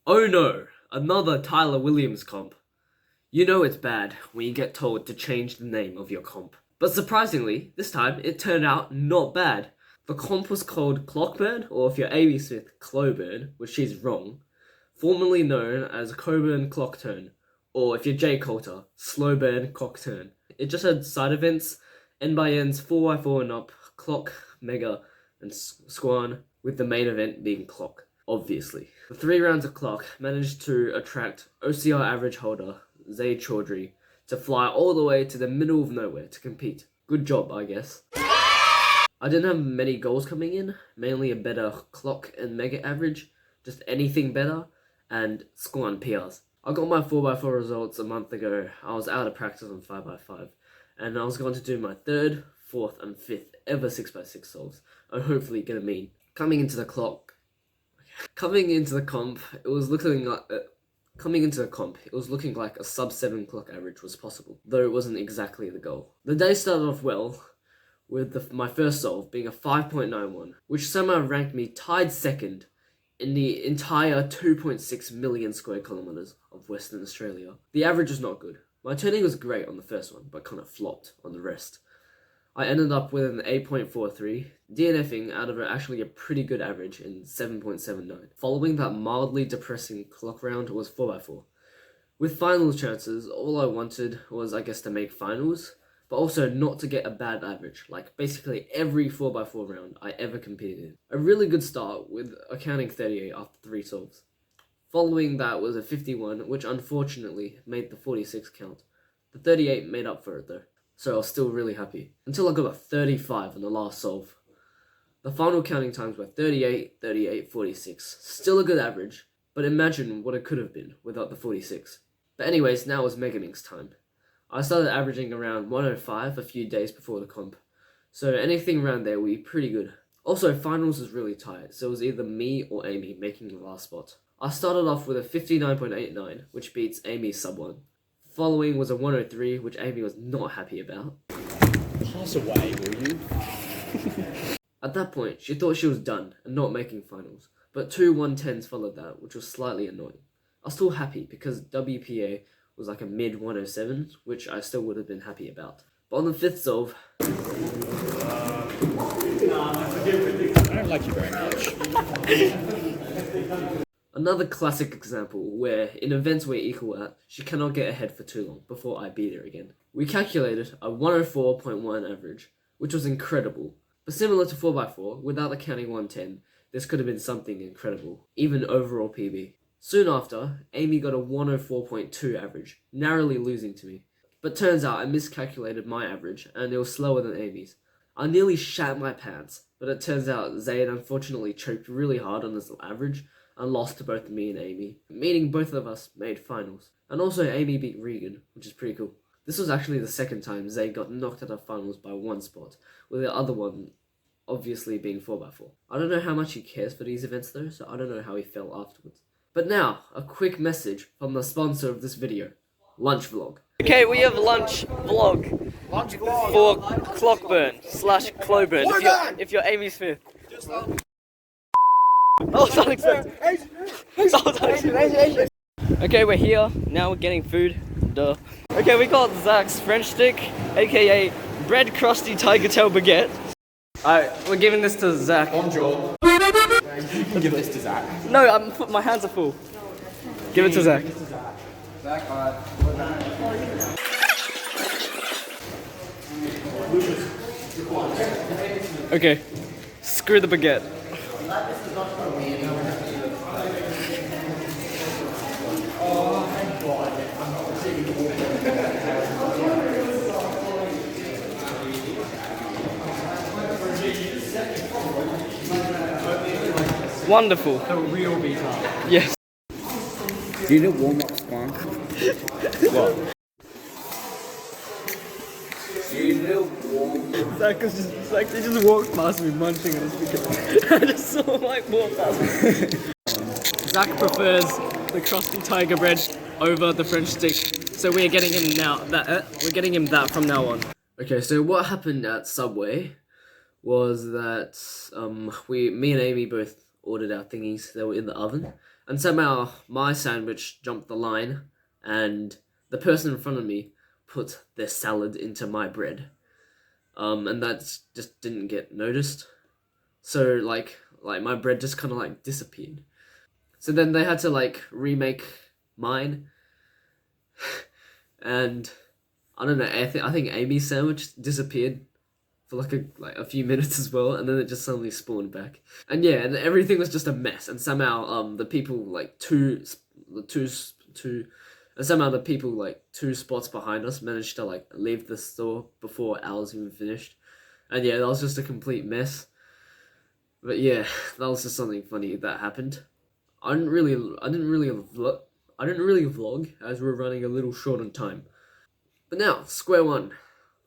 Oh no, another Tyler Williams comp. You know it's bad when you get told to change the name of your comp. But surprisingly, this time it turned out not bad. The comp was called Clockburn, or if you're Amy Smith, Clockburn, which she's wrong, formerly known as Coburn Clockturn, or if you're Jay Coulter, Slowburn Cockturn. It just had side events, N by N's 4x4 and up, Clock, Mega, and Squan, with the main event being Clock, obviously. The 3 rounds of Clock managed to attract OCR average holder Zaid Chaudhry to fly all the way to the middle of nowhere to compete. Good job, I guess. I didn't have many goals coming in, mainly a better Clock and Mega average, just anything better, and Squan PRs. I got my 4x4 results a month ago. I was out of practice on 5x5, and I was going to do my 3rd, 4th, and 5th ever 6x6 solves, and hopefully get a mean. Coming into the comp, it was looking like a sub 7 Clock average was possible, though it wasn't exactly the goal. The day started off well, with my first solve being a 5.91, which somehow ranked me tied second in the entire 2.6 million square kilometres of Western Australia. The average was not good. My turning was great on the first one, but kind of flopped on the rest. I ended up with an 8.43, DNFing out of actually a pretty good average in 7.79. Following that mildly depressing Clock round was 4x4. With finals chances, all I wanted was, I guess, to make finals, but also not to get a bad average, like basically every 4x4 round I ever competed in. A really good start with accounting 38 after 3 solves. Following that was a 51, which unfortunately made the 46 count. The 38 made up for it though, so I was still really happy. Until I got a 35 on the last solve. The final counting times were 38, 38, 46. Still a good average, but imagine what it could have been without the 46. But anyways, now it was Megaming's time. I started averaging around 105 a few days before the comp, so anything around there would be pretty good. Also, finals was really tight, so it was either me or Amy making the last spot. I started off with a 59.89, which beats Amy's sub 1. Following was a 103, which Amy was not happy about. Pass away, will you? At that point, she thought she was done and not making finals, but 2 110s followed that, which was slightly annoying. I was still happy because WPA was like a mid 107, which I still would have been happy about. But on the 5th solve, I don't like you very much. another classic example where in events we're equal at, she cannot get ahead for too long before I beat her again. We calculated a 104.1 average, which was incredible. But similar to 4x4, without accounting 110, this could have been something incredible, even overall PB. Soon after, Amy got a 104.2 average, narrowly losing to me. But turns out I miscalculated my average, and it was slower than Amy's. I nearly shat my pants, but it turns out Zaid unfortunately choked really hard on his average, and lost to both me and Amy, meaning both of us made finals. And also Amy beat Regan, which is pretty cool. This was actually the second time Zaid got knocked out of finals by 1 spot, with the other one obviously being 4x4. I don't know how much he cares for these events though, so I don't know how he felt afterwards. But now, a quick message from the sponsor of this video, Lunch Vlog. Okay, we have lunch vlog for Clockburn / Cloburn if you're Amy Smith. Oh, it's unexpected. Okay, we're here, now we're getting food, duh. Okay, we got Zach's French stick, aka bread crusty tiger tail baguette. Alright, we're giving this to Zach. Bonjour. You can give this to Zach. No, my hands are full. Give it to Zach. Zach, Okay, screw the baguette. Wonderful. the real beat up. Yes. Do you know warm-up squonk? What? Do you know warm-up? Zach he just walked past me munching on his baguette. I just saw him walk past me. Zach prefers the crusty tiger bread over the French stick, so we're getting him that from now on. Okay, so what happened at Subway was that me and Amy both ordered our thingies. They were in the oven. And somehow my sandwich jumped the line and the person in front of me put their salad into my bread. And that just didn't get noticed. So like my bread just kind of like disappeared. So then they had to like remake mine. And I don't know, I think Amy's sandwich disappeared for like a few minutes as well, and then it just suddenly spawned back. And yeah, and everything was just a mess. And somehow the people like two spots behind us managed to like leave the store before ours even finished. And yeah, that was just a complete mess. But yeah, that was just something funny that happened. I didn't really vlog as we were running a little short on time. But now, square one.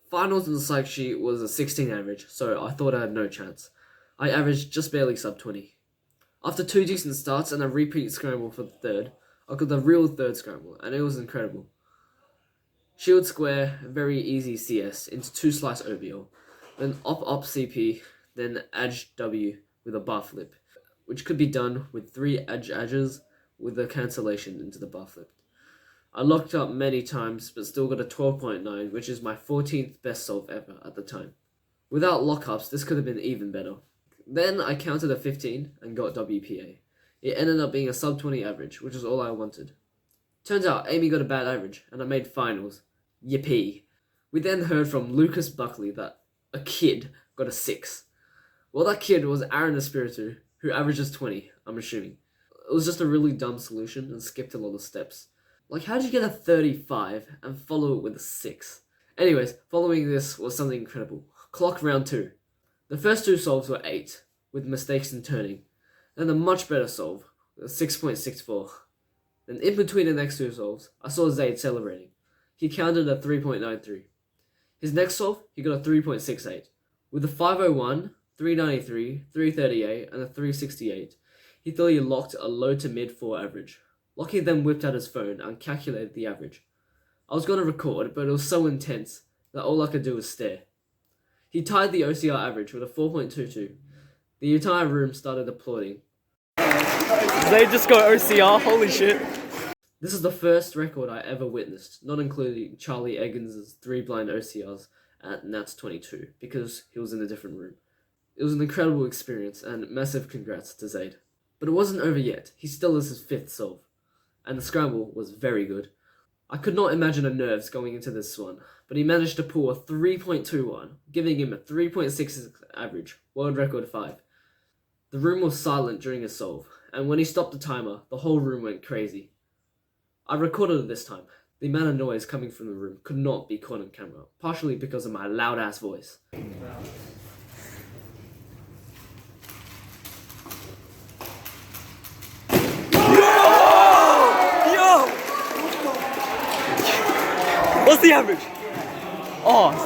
Finals in the psych sheet was a 16 average, so I thought I had no chance. I averaged just barely sub 20. After 2 decent starts and a repeat scramble for the third, I got the real third scramble, and it was incredible. Shield square, very easy CS into 2 slice OBL, then op CP, then edge W with a bar flip, which could be done with 3 edges with a cancellation into the bar flip. I locked up many times, but still got a 12.9, which is my 14th best solve ever at the time. Without lockups, this could have been even better. Then I counted a 15 and got WPA. It ended up being a sub 20 average, which is all I wanted. Turns out Amy got a bad average, and I made finals. Yippee. We then heard from Lucas Buckley that a kid got a 6. Well, that kid was Aaron Espiritu, who averages 20, I'm assuming. It was just a really dumb solution and skipped a lot of steps. Like, how did you get a 35 and follow it with a 6? Anyways, following this was something incredible. Clock round 2. The first 2 solves were 8, with mistakes in turning. Then a much better solve, with a 6.64. Then in between the next 2 solves, I saw Zaid celebrating. He counted a 3.93. His next solve, he got a 3.68. With a 501, 393, 338, and a 368, he thought he locked a low to mid 4 average. Lockie then whipped out his phone and calculated the average. I was going to record, but it was so intense that all I could do was stare. He tied the OCR average with a 4.22. The entire room started applauding. They just got OCR, holy shit. This is the first record I ever witnessed, not including Charlie Eggins' 3 blind OCRs at Nats 22, because he was in a different room. It was an incredible experience, and massive congrats to Zaid. But it wasn't over yet. He still has his 5th solve. And the scramble was very good. I could not imagine a nerves going into this one, but he managed to pull a 3.21, giving him a 3.6 average, world record 5. The room was silent during his solve, and when he stopped the timer, the whole room went crazy. I recorded it this time. The amount of noise coming from the room could not be caught on camera, partially because of my loud-ass voice. What's the average? Oh, it's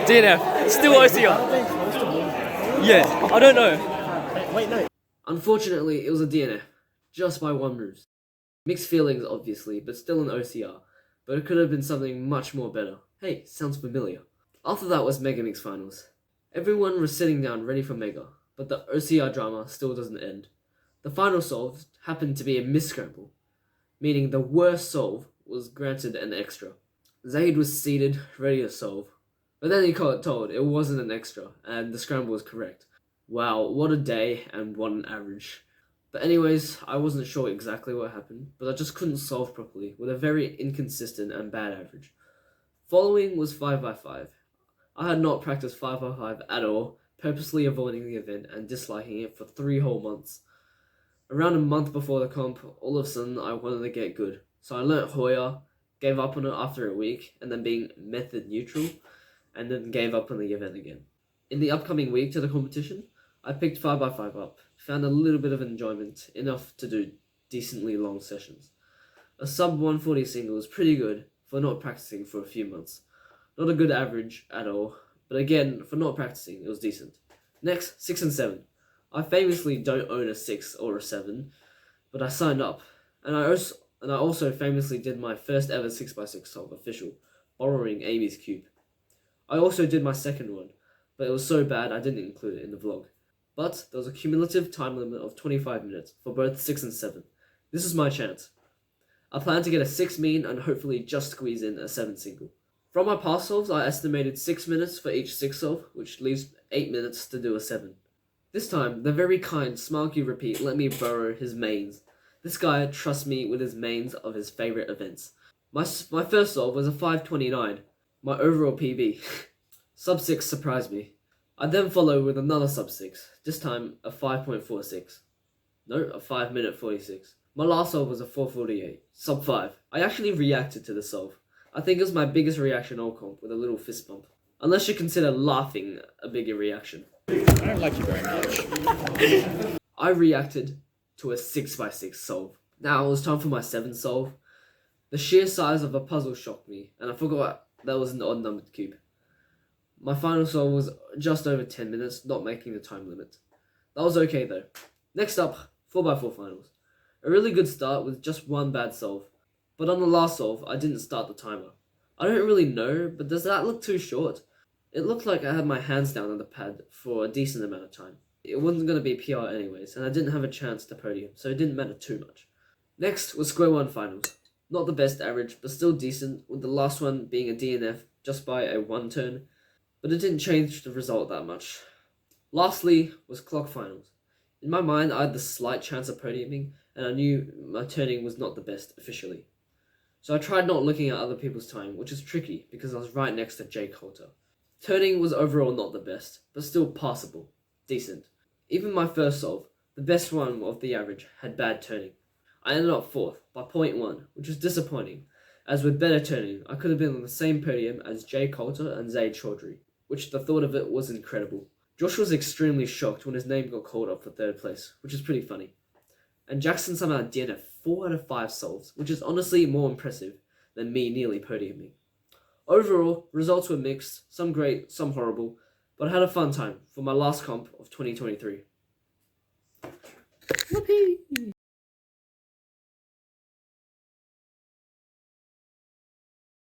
DNF. DNF. Still OCR. Yeah, I don't know. Wait, no. Unfortunately, it was a DNF, just by 1 move. Mixed feelings, obviously, but still an OCR. But it could have been something much more better. Hey, sounds familiar. After that was Mega Mix Finals. Everyone was sitting down ready for Mega, but the OCR drama still doesn't end. The final solve happened to be a misscramble, meaning the worst solve was granted an extra. Zaid was seated, ready to solve, but then he got told it wasn't an extra, and the scramble was correct. Wow, what a day, and what an average. But anyways, I wasn't sure exactly what happened, but I just couldn't solve properly, with a very inconsistent and bad average. Following was 5x5. I had not practiced 5x5 at all, purposely avoiding the event and disliking it for 3 whole months. Around a month before the comp, all of a sudden I wanted to get good. So I learnt Hoya, gave up on it after a week, and then being method neutral, and then gave up on the event again. In the upcoming week to the competition, I picked 5x5 up, found a little bit of enjoyment, enough to do decently long sessions. A sub 140 single is pretty good for not practicing for a few months. Not a good average at all, but again, for not practicing, it was decent. Next, 6 and 7. I famously don't own a 6 or a 7, but I signed up, and I also famously did my first ever 6x6 solve official, borrowing Amy's cube. I also did my second one, but it was so bad I didn't include it in the vlog. but there was a cumulative time limit of 25 minutes for both 6 and 7. This is my chance. I plan to get a 6 mean and hopefully just squeeze in a 7 single. From my past solves, I estimated 6 minutes for each 6 solve, which leaves 8 minutes to do a 7. This time, the very kind Smarky Repeat let me borrow his mains. This guy trusts me with his mains of his favourite events. My first solve was a 5:29, my overall PB. Sub 6 surprised me. I then follow with another sub 6, this time a 5.46. No, a 5 minute 46. My last solve was a 4:48, sub 5. I actually reacted to the solve. I think it was my biggest reaction all comp with a little fist bump. Unless you consider laughing a bigger reaction. I don't like you very much. I reacted to a 6x6 solve. Now it was time for my 7 solve. The sheer size of the puzzle shocked me, and I forgot that was an odd numbered cube. My final solve was just over 10 minutes, not making the time limit. That was okay though. Next up, 4x4 finals. A really good start with just one bad solve. But on the last solve, I didn't start the timer. I don't really know, but does that look too short? It looked like I had my hands down on the pad for a decent amount of time. It wasn't going to be PR anyways, and I didn't have a chance to podium, so it didn't matter too much. Next was square 1 finals. Not the best average, but still decent, with the last one being a DNF just by a 1 turn, but it didn't change the result that much. Lastly was clock finals. In my mind, I had the slight chance of podiuming, and I knew my turning was not the best officially. So I tried not looking at other people's time, which is tricky because I was right next to Jay Coulter. Turning was overall not the best, but still passable, decent. Even my first solve, the best one of the average, had bad turning. I ended up 4th by 0.1, which was disappointing, as with better turning, I could have been on the same podium as Jay Coulter and Zaid Chaudhry, which the thought of it was incredible. Josh was extremely shocked when his name got called up for 3rd place, which is pretty funny. And Jackson somehow DNF'd 4 out of 5 solves, which is honestly more impressive than me nearly podiuming. Overall, results were mixed, some great, some horrible, but I had a fun time for my last comp of 2023. Whoopee!